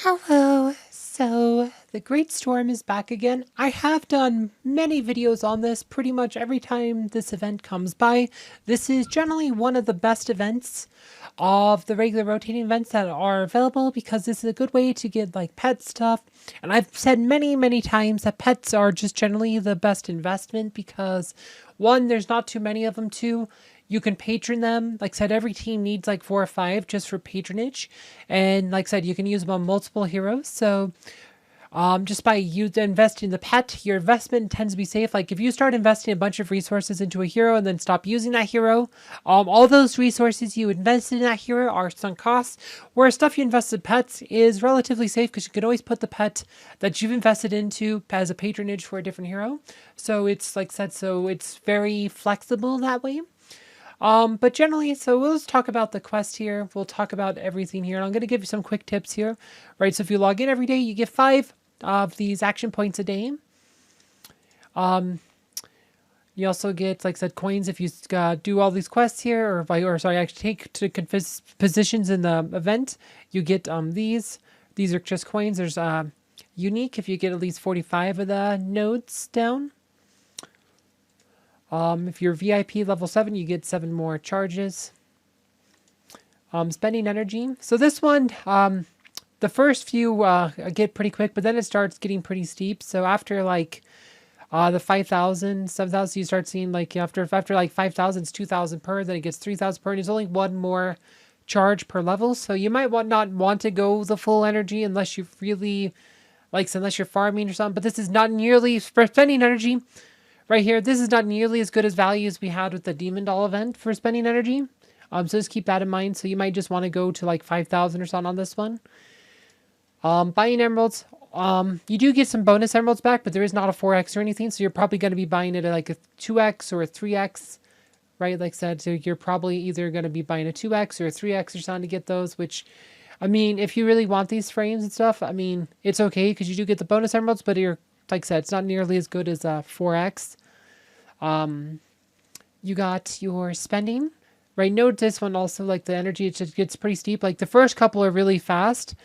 Hello. So the Great Storm is back again. I have done many videos on this pretty much every time this event comes by. This is generally one of the best events of the regular rotating events that are available because this is a good way to get like pet stuff. And I've said many times that pets are just generally the best investment because one, there's not too many of them. Two, you can patron them. Like I said, every team needs like 4 or 5 just for patronage. And like I said, you can use them on multiple heroes. So just by you investing in the pet, your investment tends to be safe. Like if you start investing a bunch of resources into a hero and then stop using that hero, all those resources you invested in that hero are sunk costs. Whereas stuff you invest in pets is relatively safe because you can always put the pet that you've invested into as a patronage for a different hero. So it's like said, so it's very flexible that way. But generally, so we'll just talk about the quest here. We'll talk about everything here. And I'm going to give you some quick tips here, right? So if you log in every day, you get 5 of these action points a day. You also get, like I said, coins if you do all these quests here, actually take to positions in the event. You get these. These are just coins. There's unique if you get at least 45 of the nodes down. If you're VIP level 7, you get 7 more charges. Spending energy. So this one, the first few get pretty quick, but then it starts getting pretty steep. So after like the 5,000, 7,000, you start seeing like after like 5,000, it's 2,000 per. Then it gets 3,000 per. And there's only one more charge per level. So you might not want to go the full energy unless you really unless you're farming or something. But this is not nearly for spending energy. Right here, this is not nearly as good as value as we had with the Demon Doll event for spending energy. So just keep that in mind. So you might just want to go to like 5,000 or something on this one. Buying emeralds. You do get some bonus emeralds back, but there is not a 4x or anything. So you're probably going to be buying it at like a 2x or a 3x, right? Like I said, so you're probably either going to be buying a 2x or a 3x or something to get those, which, I mean, if you really want these frames and stuff, I mean, it's okay because you do get the bonus emeralds, but you're, like I said, it's not nearly as good as 4x. You got your spending, right? Note this one also, like the energy, it just gets pretty steep. Like the first couple are really fast,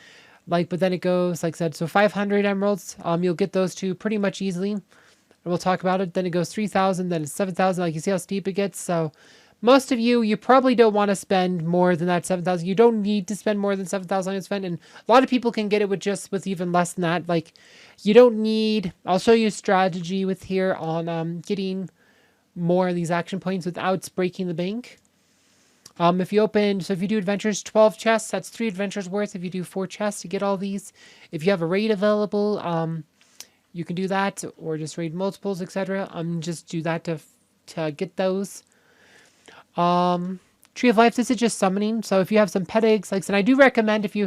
but then it goes, like I said, so 500 emeralds, you'll get those two pretty much easily. And we'll talk about it. Then it goes 3,000, then it's 7,000. Like you see how steep it gets. So most of you probably don't want to spend more than that 7,000. You don't need to spend more than 7,000 on spend. And a lot of people can get it with even less than that. Like you don't need, I'll show you a strategy with here on getting more of these action points without breaking the bank. If you do adventures, 12 chests, that's 3 adventures worth. If you do 4 chests, you get all these. If you have a raid available, you can do that, or just raid multiples, etc. Just do that to get those. Tree of Life, this is just summoning. So if you have some pet eggs, like I said, I do recommend if you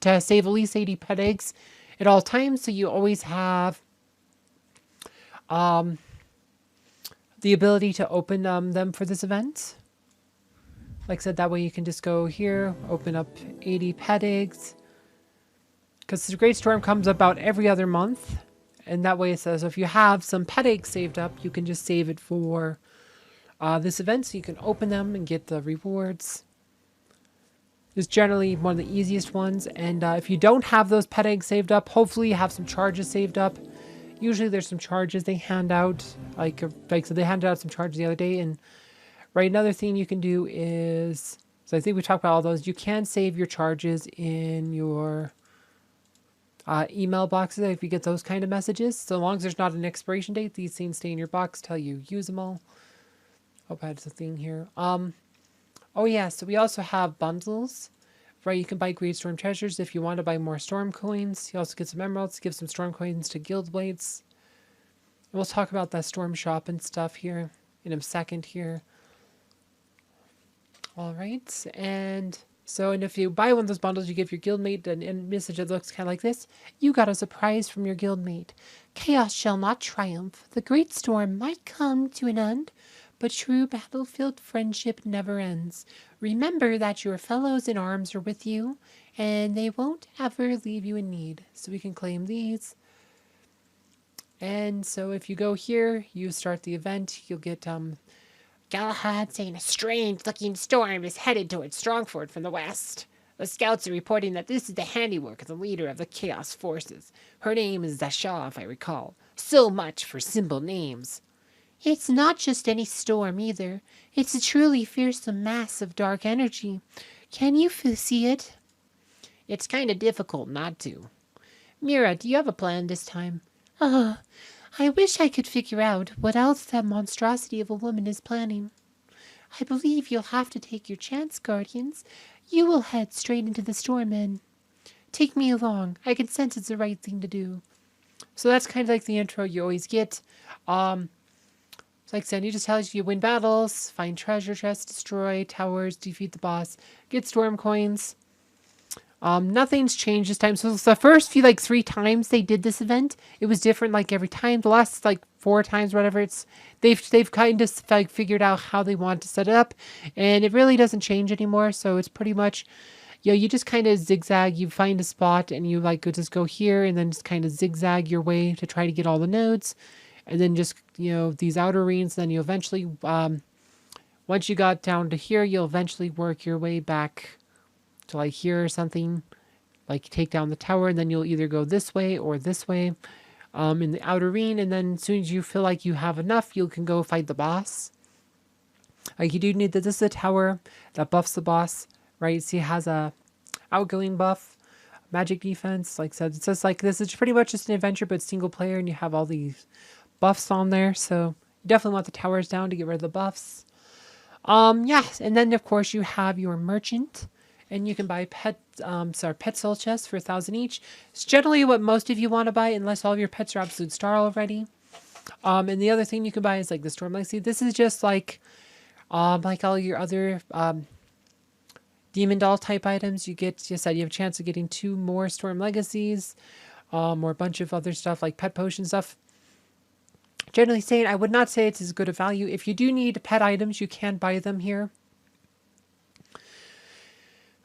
to save at least 80 pet eggs at all times, so you always have the ability to open them for this event. Like I said, that way you can just go here, open up 80 pet eggs. Because the Great Storm comes about every other month. And that way it says if you have some pet eggs saved up, you can just save it for this event. So you can open them and get the rewards. It's generally one of the easiest ones. And if you don't have those pet eggs saved up, hopefully you have some charges saved up. Usually there's some charges they hand out. So they handed out some charges the other day. And right, another thing you can do is, so I think we talked about all those. You can save your charges in your email boxes if you get those kind of messages. So long as there's not an expiration date, these things stay in your box till you use them all. Hope I had a thing here. Oh yeah, so we also have bundles. Right, you can buy Great Storm treasures if you want to buy more storm coins. You also get some emeralds, give some storm coins to guild blades. And we'll talk about that storm shop and stuff here in a second here. All right, and if you buy one of those bundles, you give your guildmate a message that looks kind of like this. You got a surprise from your guildmate. Chaos shall not triumph. The great storm might come to an end, but true battlefield friendship never ends. Remember that your fellows in arms are with you, and they won't ever leave you in need. So we can claim these. And so if you go here, you start the event, you'll get Galahad saying a strange-looking storm is headed towards Strongford from the west. The scouts are reporting that this is the handiwork of the leader of the Chaos Forces. Her name is Zashaw, if I recall. So much for simple names. It's not just any storm, either. It's a truly fearsome mass of dark energy. Can you see it? It's kind of difficult not to. Mira, do you have a plan this time? I wish I could figure out what else that monstrosity of a woman is planning. I believe you'll have to take your chance, Guardians. You will head straight into the storm and take me along. I can sense it's the right thing to do. So that's kind of like the intro you always get. Like Sandy just tells you, you win battles, find treasure chests, destroy towers, defeat the boss, get storm coins. Nothing's changed this time. So the first few, 3 times they did this event, it was different every time. The last 4 times, whatever, they've kind of figured out how they want to set it up, and it really doesn't change anymore. So it's pretty much, you just kind of zigzag. You find a spot and you just go here and then just kind of zigzag your way to try to get all the nodes, and then just these outer rings. Then you eventually, once you got down to here, you'll eventually work your way back to here or something, take down the tower, and then you'll either go this way or this way in the outer ring, and then as soon as you feel like you have enough, you can go fight the boss. You do need this is a tower that buffs the boss, right? See, it has a outgoing buff, magic defense. Like I said, it's just this is pretty much just an adventure, but single player, and you have all these buffs on there, so you definitely want the towers down to get rid of the buffs. Yes, and then of course you have your merchant. And you can buy pet soul chests for 1,000 each. It's generally what most of you want to buy, unless all of your pets are absolute star already. And the other thing you can buy is the Storm Legacy. This is just like all your other Demon Doll type items. You have a chance of getting 2 more Storm Legacies, or a bunch of other stuff like pet potion stuff. Generally saying, I would not say it's as good a value. If you do need pet items, you can buy them here.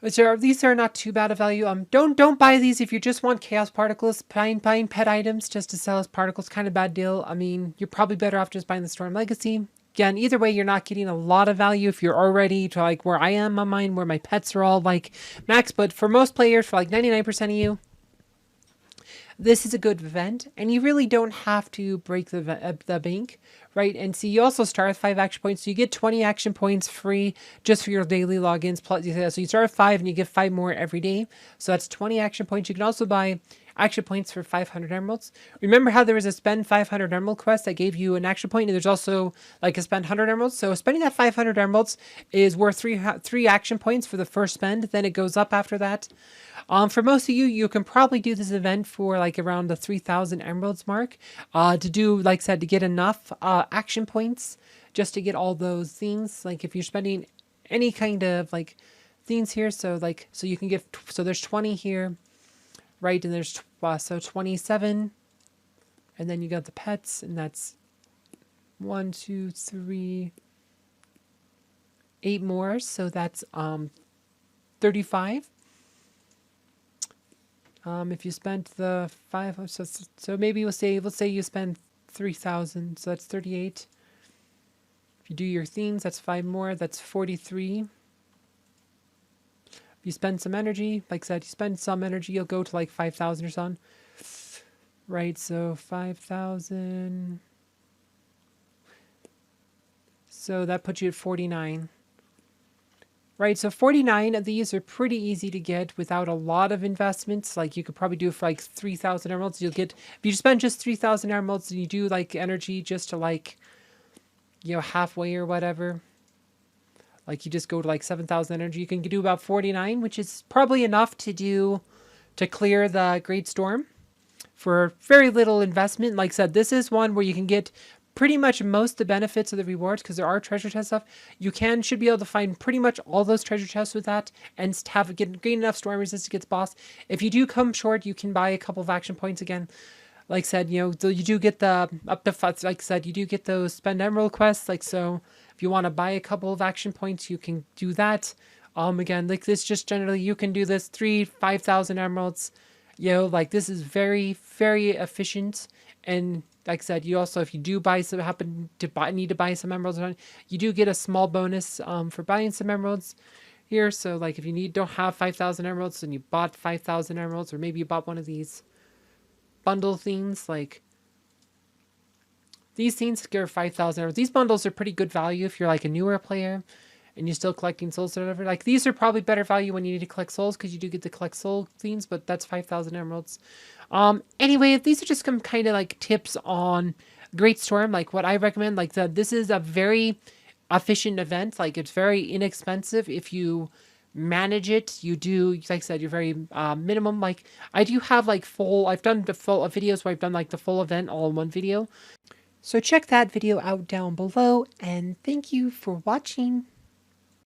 These are not too bad a value. Don't buy these if you just want chaos particles. Buying pet items just to sell as particles, kind of bad deal. I mean, you're probably better off just buying the Storm Legacy. Again, either way, you're not getting a lot of value if you're already to where I am on mine, where my pets are all max. But for most players, for 99% of you, this is a good event, and you really don't have to break the bank, right? And see, you also start with 5 action points, so you get 20 action points free just for your daily logins. Plus, so you start with 5, and you get 5 more every day. So that's 20 action points. You can also buy action points for 500 emeralds. Remember how there was a spend 500 emerald quest that gave you an action point, and there's also a spend 100 emeralds. So spending that 500 emeralds is worth 3 action points for the first spend. Then it goes up after that. For most of you, you can probably do this event for around the 3,000 emeralds mark, to do, like I said, to get enough action points just to get all those things. If you're spending any kind of things here, so you can get, so there's 20 here, right? And there's so 27, and then you got the pets, and that's 1, 2, 3, 8 more, so that's 35. If you spent the 5, so maybe let's say you spend 3,000, so that's 38. If you do your themes, that's 5 more, that's 43. If you spend some energy, like I said, you spend some energy, you'll go to 5,000 or something. Right, so 5,000. So that puts you at 49. Right, so 49 of these are pretty easy to get without a lot of investments. You could probably do it for 3,000 emeralds. You'll get, if you spend just 3,000 emeralds and you do energy just to halfway or whatever. You just go to 7,000 energy. You can do about 49, which is probably enough to clear the Great Storm for very little investment. Like I said, this is one where you can get pretty much most of the benefits of the rewards, because there are treasure chest stuff. You should be able to find pretty much all those treasure chests with that, and gain enough storm resistance to get the boss. If you do come short, you can buy a couple of action points again. Like I said, you do get the up to 5, like I said, you do get those spend emerald quests. So if you want to buy a couple of action points, you can do that. Again, this just generally, you can do this 5,000 emeralds. This is very, very efficient. And like I said, you also, if you do need to buy some emeralds, you do get a small bonus for buying some emeralds. here. So like if you don't have 5,000 emeralds and you bought 5,000 emeralds, or maybe you bought one of these bundle things, like these things give 5,000 emeralds. These bundles are pretty good value if you're like a newer player and you're still collecting souls or whatever. Like these are probably better value when you need to collect souls, because you do get to collect soul themes, but that's 5,000 emeralds. Anyway, these are just some kind of like tips on Great Storm, like what I recommend. Like this is a very efficient event. Like it's very inexpensive if you manage it. You do, like I said, you're very minimum. Like I do have like I've done the full videos where I've done like the full event all in one video. So check that video out down below, and thank you for watching.